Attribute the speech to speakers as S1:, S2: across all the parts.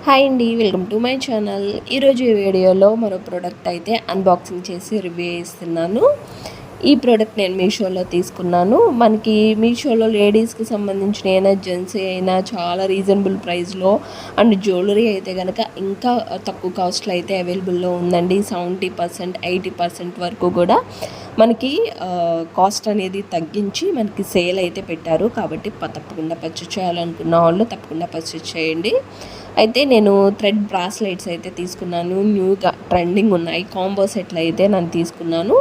S1: Hi అండి, welcome to my channel. ఈరోజు ఈ వీడియోలో మరో ప్రోడక్ట్ అయితే అన్బాక్సింగ్ చేసి రివ్యూ ఇస్తున్నాను. ఈ ప్రోడక్ట్ నేను మీషోలో తీసుకున్నాను. మనకి మీషోలో లేడీస్కి సంబంధించిన అయినా జెంట్స్ అయినా చాలా రీజనబుల్ ప్రైస్లో అండ్ జ్యువెలరీ అయితే కనుక ఇంకా తక్కువ కాస్ట్లో అయితే అవైలబుల్లో ఉందండి. 70% 80% వరకు కూడా మనకి కాస్ట్ అనేది తగ్గించి మనకి సేల్ అయితే పెట్టారు. కాబట్టి తప్పకుండా పర్చేస్ చేయాలనుకున్న వాళ్ళు తప్పకుండా పర్చేస్ చేయండి. అయితే నేను థ్రెడ్ బ్రాస్లెట్స్ అయితే తీసుకున్నాను. న్యూగా ట్రెండింగ్ ఉన్నాయి కాంబో సెట్లు అయితే నేను తీసుకున్నాను.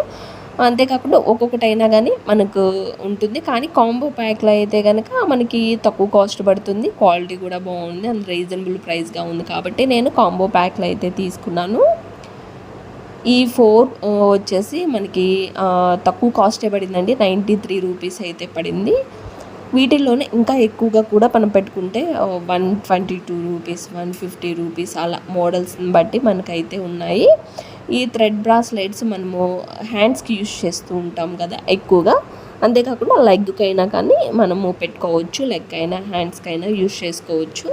S1: అంతేకాకుండా ఒక్కొక్కటైనా కానీ మనకు ఉంటుంది, కానీ కాంబో ప్యాక్లో అయితే కనుక మనకి తక్కువ కాస్ట్ పడుతుంది, క్వాలిటీ కూడా బాగుంది అండ్ రీజనబుల్ ప్రైస్గా ఉంది. కాబట్టి నేను కాంబో ప్యాక్లో అయితే తీసుకున్నాను. ఈ 4 వచ్చేసి మనకి తక్కువ కాస్టే పడిందండి. 93 రూపీస్ అయితే పడింది. వీటిల్లోనే ఇంకా ఎక్కువగా కూడా మనం పెట్టుకుంటే 122 రూపీస్ 150 రూపీస్ అలా మోడల్స్ని బట్టి మనకైతే ఉన్నాయి. ఈ థ్రెడ్ బ్రాస్లెట్స్ మనము హ్యాండ్స్కి యూజ్ చేస్తూ ఉంటాం కదా ఎక్కువగా. అంతేకాకుండా లెగ్కైనా కానీ మనము పెట్టుకోవచ్చు, లెగ్ అయినా హ్యాండ్స్కి అయినా యూజ్ చేసుకోవచ్చు.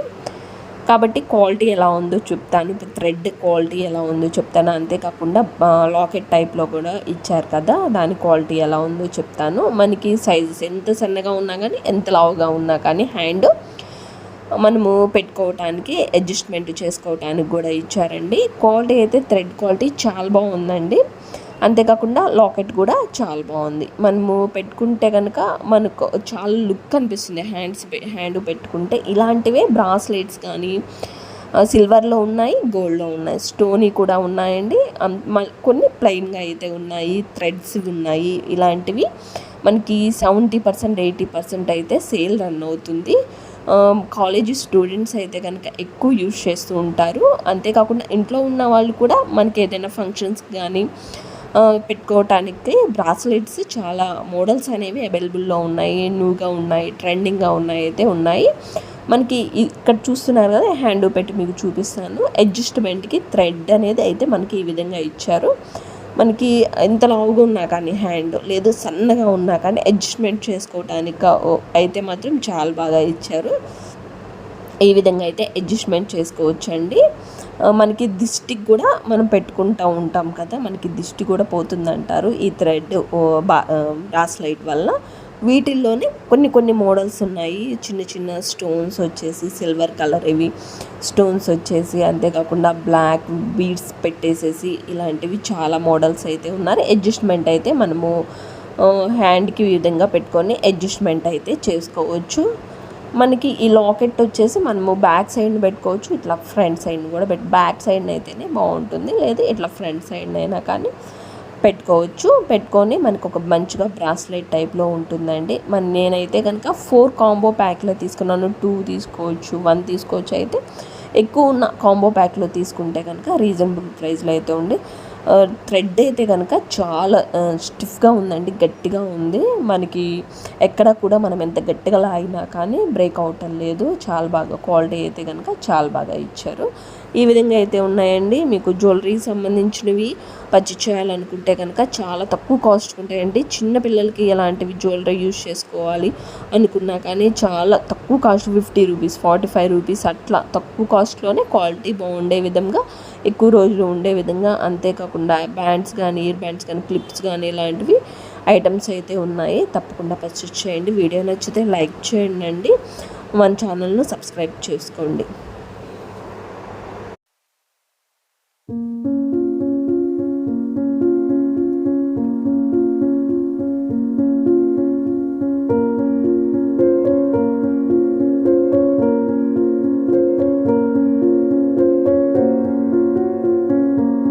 S1: కాబట్టి క్వాలిటీ ఎలా ఉందో చెప్తాను, థ్రెడ్ క్వాలిటీ ఎలా ఉందో చెప్తాను. అంతేకాకుండా లాకెట్ టైప్లో కూడా ఇచ్చారు కదా, దాని క్వాలిటీ ఎలా ఉందో చెప్తాను. మనకి సైజెస్ ఎంత సన్నగా ఉన్నా కానీ ఎంత లావుగా ఉన్నా కానీ హ్యాండ్ మనము పెట్టుకోవటానికి అడ్జస్ట్మెంట్ చేసుకోవటానికి కూడా ఇచ్చారండి. క్వాలిటీ అయితే థ్రెడ్ క్వాలిటీ చాలా బాగుందండి. అంతేకాకుండా లాకెట్ కూడా చాలా బాగుంది. మనము పెట్టుకుంటే కనుక మనకు చాలా లుక్ అనిపిస్తుంది హ్యాండ్ పెట్టుకుంటే. ఇలాంటివే బ్రాస్లెట్స్ కానీ సిల్వర్లో ఉన్నాయి, గోల్డ్లో ఉన్నాయి, స్టోనీ కూడా ఉన్నాయండి. కొన్ని ప్లెయిన్గా అయితే ఉన్నాయి, థ్రెడ్స్ ఉన్నాయి. ఇలాంటివి మనకి 70% 80% అయితే సేల్ రన్ అవుతుంది. కాలేజీ స్టూడెంట్స్ అయితే కనుక ఎక్కువ యూజ్ చేస్తూ ఉంటారు. అంతేకాకుండా ఇంట్లో ఉన్న వాళ్ళు కూడా మనకి ఏదైనా ఫంక్షన్స్ కానీ పెట్టుకోవటానికి బ్రాస్లెట్స్ చాలా మోడల్స్ అనేవి అవైలబుల్లో ఉన్నాయి, న్యూగా ఉన్నాయి, ట్రెండింగ్గా ఉన్నాయి అయితే ఉన్నాయి. మనకి ఇక్కడ చూస్తున్నారు కదా, హ్యాండ్ పెట్టి మీకు చూపిస్తాను. అడ్జస్ట్మెంట్కి థ్రెడ్ అనేది అయితే మనకి ఈ విధంగా ఇచ్చారు. మనకి ఎంత లావుగా ఉన్నా కానీ హ్యాండ్ లేదు సన్నగా ఉన్నా కానీ అడ్జస్ట్మెంట్ చేసుకోవటానికి అయితే మాత్రం చాలా బాగా ఇచ్చారు. ఈ విధంగా అయితే అడ్జస్ట్మెంట్ చేసుకోవచ్చండి. మనకి దిష్టికి కూడా మనం పెట్టుకుంటూ ఉంటాం కదా, మనకి దిష్టి కూడా పోతుందంటారు ఈ థ్రెడ్ బ్రాస్లెట్ వల్ల. వీటిల్లోనే కొన్ని మోడల్స్ ఉన్నాయి. చిన్న చిన్న స్టోన్స్ వచ్చేసి సిల్వర్ కలర్ ఇవి స్టోన్స్ వచ్చేసి, అంతేకాకుండా బ్లాక్ బీడ్స్ పెట్టేసేసి ఇలాంటివి చాలా మోడల్స్ అయితే ఉన్నారు. అడ్జస్ట్మెంట్ అయితే మనము హ్యాండ్కి ఈ విధంగా పెట్టుకొని అడ్జస్ట్మెంట్ అయితే చేసుకోవచ్చు. మనకి ఈ లాకెట్ వచ్చేసి మనము బ్యాక్ సైడ్ పెట్టుకోవచ్చు, ఇట్లా ఫ్రంట్ సైడ్ కూడా బ్యాక్ సైడ్ అయితేనే బాగుంటుంది, లేదా ఇట్లా ఫ్రంట్ సైడ్ అయినా కానీ పెట్టుకోవచ్చు. పెట్టుకొని మనకు ఒక మంచిగా బ్రాస్లెట్ టైప్లో ఉంటుందండి. నేనైతే కనుక 4 కాంబో ప్యాక్లో తీసుకున్నాను. 2 తీసుకోవచ్చు, 1 తీసుకోవచ్చు. అయితే ఎక్కువ ఉన్న కాంబో ప్యాక్లో తీసుకుంటే కనుక రీజనబుల్ ప్రైస్లో అయితే ఉంది. థ్రెడ్ అయితే కనుక చాలా స్టిఫ్గా ఉందండి, గట్టిగా ఉంది. మనకి ఎక్కడ కూడా మనం ఎంత గట్టిగా లాగినా కానీ బ్రేక్ అవటం లేదు. చాలా బాగా క్వాలిటీ అయితే కనుక చాలా బాగా ఇచ్చారు. ఈ విధంగా అయితే ఉన్నాయండి. మీకు జ్యువెలరీకి సంబంధించినవి పర్చేస్ చేయాలనుకుంటే కనుక చాలా తక్కువ కాస్ట్ ఉంటాయండి. చిన్నపిల్లలకి ఎలాంటివి జ్యువెలరీ యూజ్ చేసుకోవాలి అనుకున్నా కానీ చాలా తక్కువ కాస్ట్, 50 రూపీస్ 45 రూపీస్ అట్లా తక్కువ కాస్ట్లోనే క్వాలిటీ బాగుండే విధంగా, ఎక్కువ రోజులు ఉండే విధంగా. అంతేకాకుండా బ్యాండ్స్ కానీ, ఇయర్ బ్యాండ్స్ కానీ, క్లిప్స్ కానీ ఇలాంటివి ఐటమ్స్ అయితే ఉన్నాయి. తప్పకుండా పర్చేస్ చేయండి. వీడియో నచ్చితే లైక్ చేయండి, మన ఛానల్ను సబ్స్క్రైబ్ చేసుకోండి.